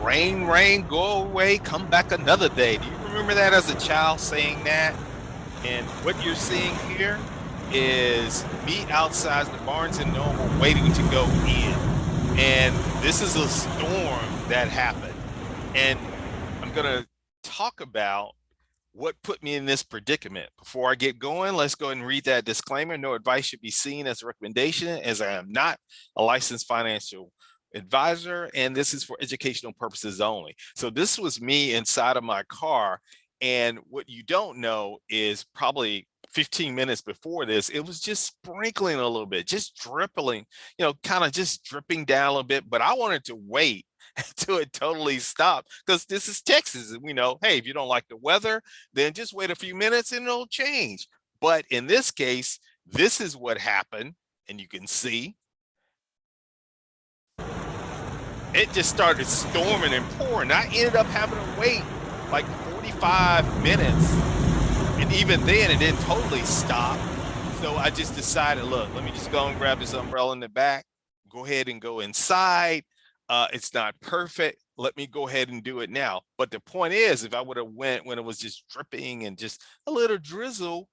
Rain, rain, go away, come back another day. Do you remember that as a child saying that? And what you're seeing here is me outside the Barnes and Noble waiting to go in. And this is a storm that happened. And I'm going to talk about what put me in this predicament. Before I get going, let's go ahead and read that disclaimer. No advice should be seen as a recommendation, as I am not a licensed financial advisor, and this is for educational purposes only. So this was me inside of my car, and what you don't know is probably 15 minutes before this, it was just sprinkling a little bit, just dripping, kind of just dripping down a little bit, but I wanted to wait until it totally stopped, because this is Texas and we know, hey, if you don't like the weather, then just wait a few minutes and it'll change. But in this case, this is what happened, and you can see it just started storming and pouring. I ended up having to wait like 45 minutes, and even then it didn't totally stop. So I just decided, look, let me just go and grab this umbrella in the back, go ahead and go inside. It's not perfect. Let me go ahead and do it now. But the point is, if I would have went when it was just dripping and just a little drizzle,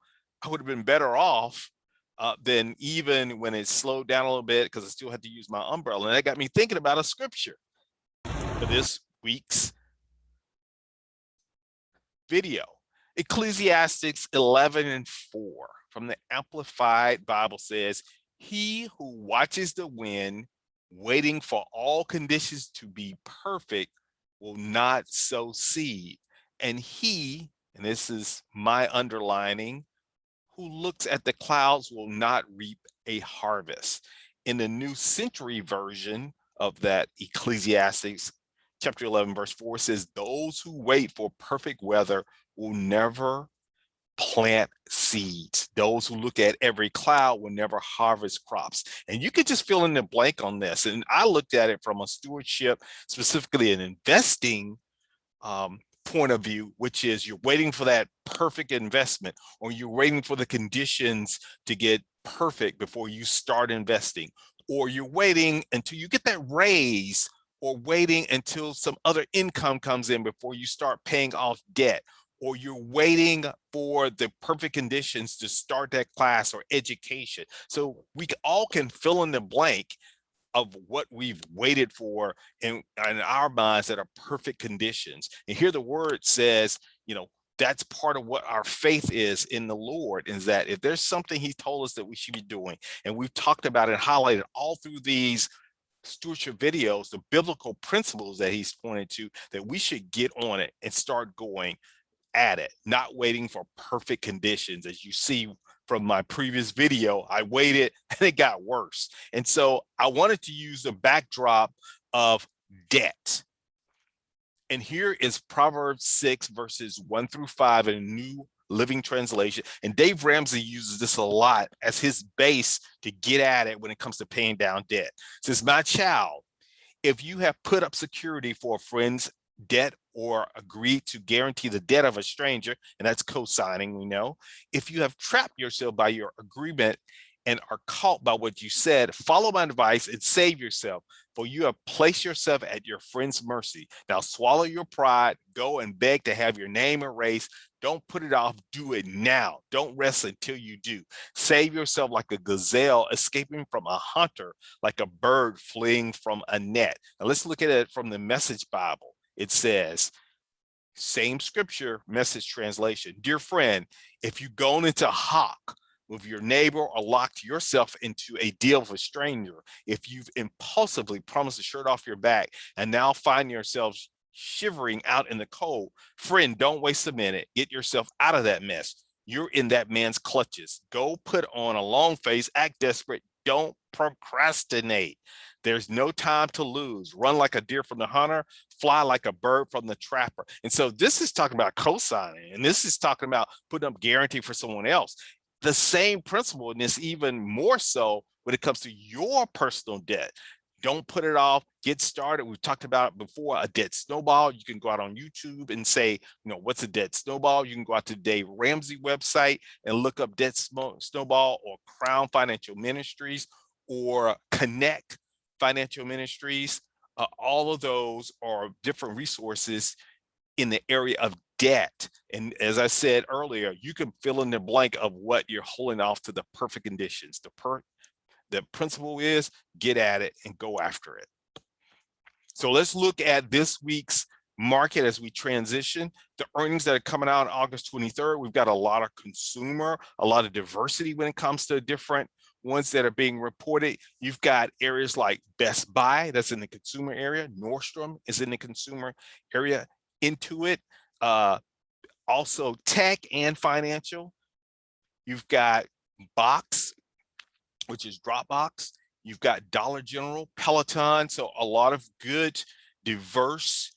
I would have been better off than even when it slowed down a little bit, because I still had to use my umbrella. And that got me thinking about a scripture for this week's video. Ecclesiastes 11:4 from the Amplified Bible says, "He who watches the wind, waiting for all conditions to be perfect, will not sow seed. And he," and this is my underlining, "who looks at the clouds will not reap a harvest." In the New Century Version of that Ecclesiastes chapter 11, verse 4 says, "Those who wait for perfect weather will never plant seeds. Those who look at every cloud will never harvest crops." And you could just fill in the blank on this. And I looked at it from a stewardship, specifically an investing point of view, which is you're waiting for that perfect investment, or you're waiting for the conditions to get perfect before you start investing, or you're waiting until you get that raise, or waiting until some other income comes in before you start paying off debt, or you're waiting for the perfect conditions to start that class or education. So we all can fill in the blank of what we've waited for in our minds that are perfect conditions. And here the word says, that's part of what our faith is in the Lord, is that if there's something he told us that we should be doing, and we've talked about and highlighted all through these stewardship videos, the biblical principles that he's pointed to, that we should get on it and start going at it, not waiting for perfect conditions. As you see from my previous video, I waited and it got worse. And so I wanted to use the backdrop of debt. And here is Proverbs 6 verses 1-5 in a New Living Translation. And Dave Ramsey uses this a lot as his base to get at it when it comes to paying down debt. It says, "My child, if you have put up security for a friend's debt or agreed to guarantee the debt of a stranger," and that's co-signing, we know, "if you have trapped yourself by your agreement and are caught by what you said, follow my advice and save yourself, for you have placed yourself at your friend's mercy. Now swallow your pride, go and beg to have your name erased. Don't put it off, do it now. Don't rest until you do. Save yourself like a gazelle escaping from a hunter, like a bird fleeing from a net." Now let's look at it from the Message Bible. It says, same scripture, Message translation, "Dear friend, if you've gone into hock with your neighbor or locked yourself into a deal with a stranger, if you've impulsively promised a shirt off your back and now find yourselves shivering out in the cold, friend, don't waste a minute. Get yourself out of that mess. You're in that man's clutches. Go put on a long face, act desperate. Don't procrastinate. There's no time to lose. Run like a deer from the hunter, fly like a bird from the trapper." And so this is talking about co-signing, and this is talking about putting up guarantee for someone else. The same principle, and it's even more so when it comes to your personal debt. Don't put it off. Get started. We've talked about it before, a debt snowball. You can go out on YouTube and say, what's a debt snowball? You can go out to Dave Ramsey website and look up debt snowball, or Crown Financial Ministries, or Connect Financial Ministries. All of those are different resources in the area of debt. And as I said earlier, you can fill in the blank of what you're holding off to the perfect conditions. The principle is get at it and go after it. So let's look at this week's market as we transition. The earnings that are coming out on August 23rd, we've got a lot of consumer, a lot of diversity when it comes to different ones that are being reported. You've got areas like Best Buy, that's in the consumer area. Nordstrom is in the consumer area. Intuit, also tech and financial. You've got Box, which is Dropbox. You've got Dollar General, Peloton. So a lot of good, diverse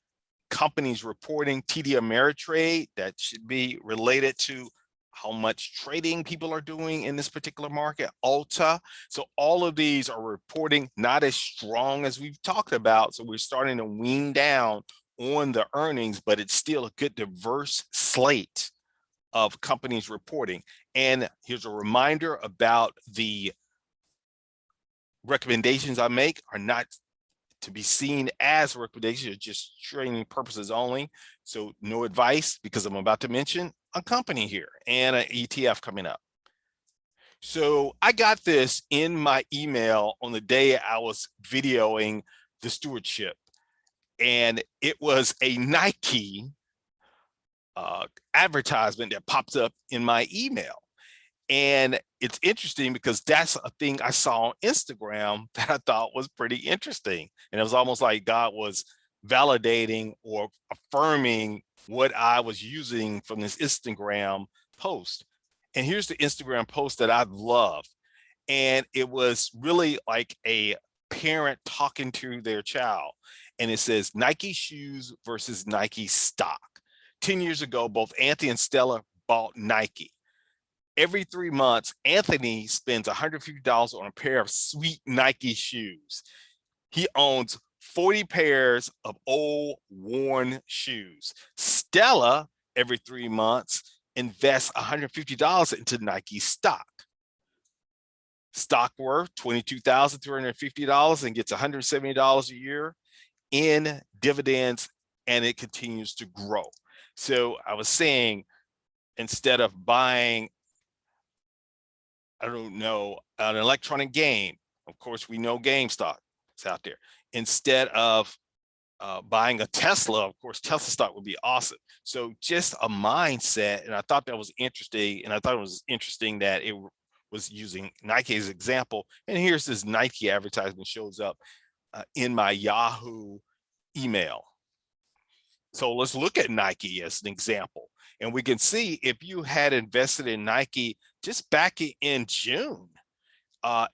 companies reporting. TD Ameritrade, that should be related to how much trading people are doing in this particular market. Ulta. So all of these are reporting not as strong as we've talked about. So we're starting to wean down on the earnings, but it's still a good diverse slate of companies reporting. And here's a reminder about the recommendations I make are not to be seen as recommendations, just training purposes only. So no advice, because I'm about to mention a company here and an ETF coming up. So I got this in my email on the day I was videoing the stewardship, and it was a Nike advertisement that popped up in my email. And it's interesting because that's a thing I saw on Instagram that I thought was pretty interesting. And it was almost like God was validating or affirming what I was using from this Instagram post. And here's the Instagram post that I love. And it was really like a parent talking to their child. And it says Nike shoes versus Nike stock. 10 years ago, both Anthony and Stella bought Nike. Every 3 months, Anthony spends $150 on a pair of sweet Nike shoes. He owns 40 pairs of old worn shoes. Stella, every 3 months, invests $150 into Nike stock. Stock worth $22,350 and gets $170 a year in dividends, and it continues to grow. So I was saying, instead of buying, I don't know, an electronic game, of course, we know GameStop is out there. Instead of buying a Tesla, of course, Tesla stock would be awesome. So just a mindset, and I thought that was interesting. And I thought it was interesting that it was using Nike as an example. And here's this Nike advertisement shows up in my Yahoo email. So let's look at Nike as an example. And we can see if you had invested in Nike just back in June,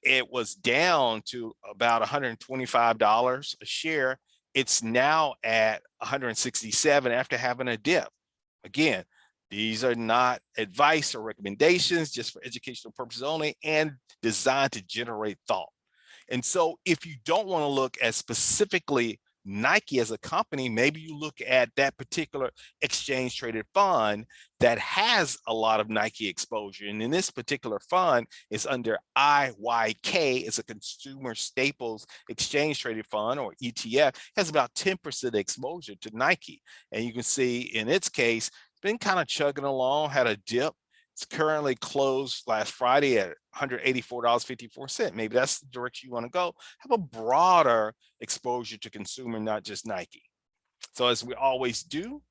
it was down to about $125 a share. It's now at $167 after having a dip. Again, these are not advice or recommendations, just for educational purposes only, and designed to generate thought. And so if you don't want to look at specifically Nike as a company, maybe you look at that particular exchange traded fund that has a lot of Nike exposure. And in this particular fund, it's under IYK. It's a consumer staples exchange traded fund, or ETF, has about 10% exposure to Nike. And you can see in its case, it's been kind of chugging along, had a dip. It's currently closed last Friday at $184.54. Maybe that's the direction you want to go. Have a broader exposure to consumer, not just Nike. So as we always do,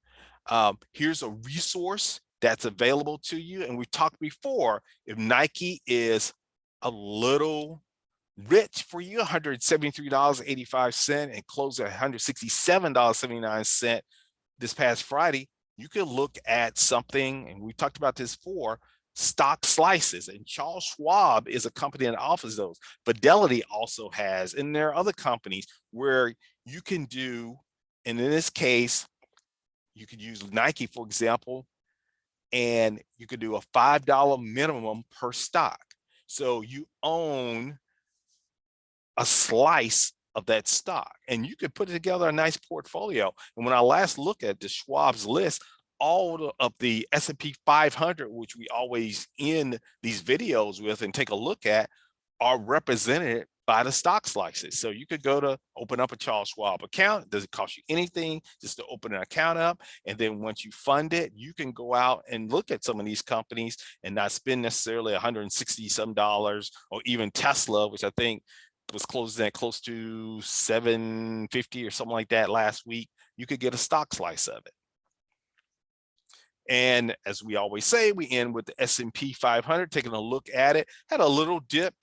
here's a resource that's available to you. And we talked before, if Nike is a little rich for you, $173.85 and closed at $167.79 this past Friday, you could look at something, and we talked about this before, stock slices. And Charles Schwab is a company that offers those. Fidelity also has, and there are other companies where you can do, and in this case, you could use Nike, for example, and you could do a $5 minimum per stock. So you own a slice of that stock, and you could put together a nice portfolio. And when I last look at the Schwab's list, all of the S&P 500, which we always end these videos with and take a look at, are represented buy the stock slices. So you could go to open up a Charles Schwab account. It doesn't cost you anything just to open an account up. And then once you fund it, you can go out and look at some of these companies and not spend necessarily $160 some, or even Tesla, which I think was closing at close to 750 or something like that last week. You could get a stock slice of it. And as we always say, we end with the S&P 500, taking a look at it. Had a little dip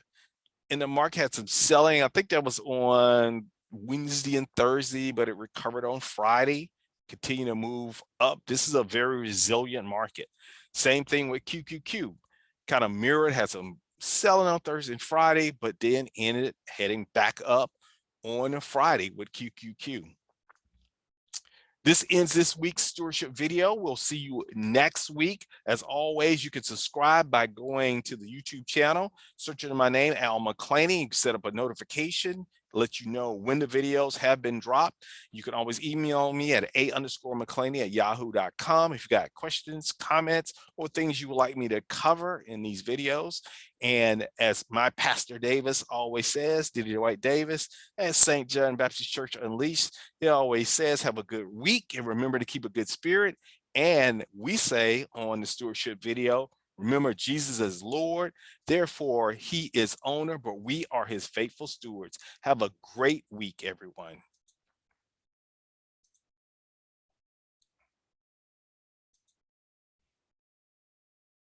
in the market, had some selling. I think that was on Wednesday and Thursday, but it recovered on Friday, continue to move up. This is a very resilient market. Same thing with QQQ, kind of mirrored, had some selling on Thursday and Friday, but then ended heading back up on Friday with QQQ. This ends this week's stewardship video. We'll see you next week. As always, you can subscribe by going to the YouTube channel, searching my name, Al McClaney. You can set up a notification, let you know when the videos have been dropped. You can always email me at a_McClaney@yahoo.com if you got questions, comments, or things you would like me to cover in these videos. And as my pastor Davis always says, D.D. White Davis at St. John Baptist Church Unleashed, he always says, have a good week and remember to keep a good spirit. And we say on the stewardship video, remember Jesus is Lord, therefore he is owner, but we are his faithful stewards. Have a great week, everyone.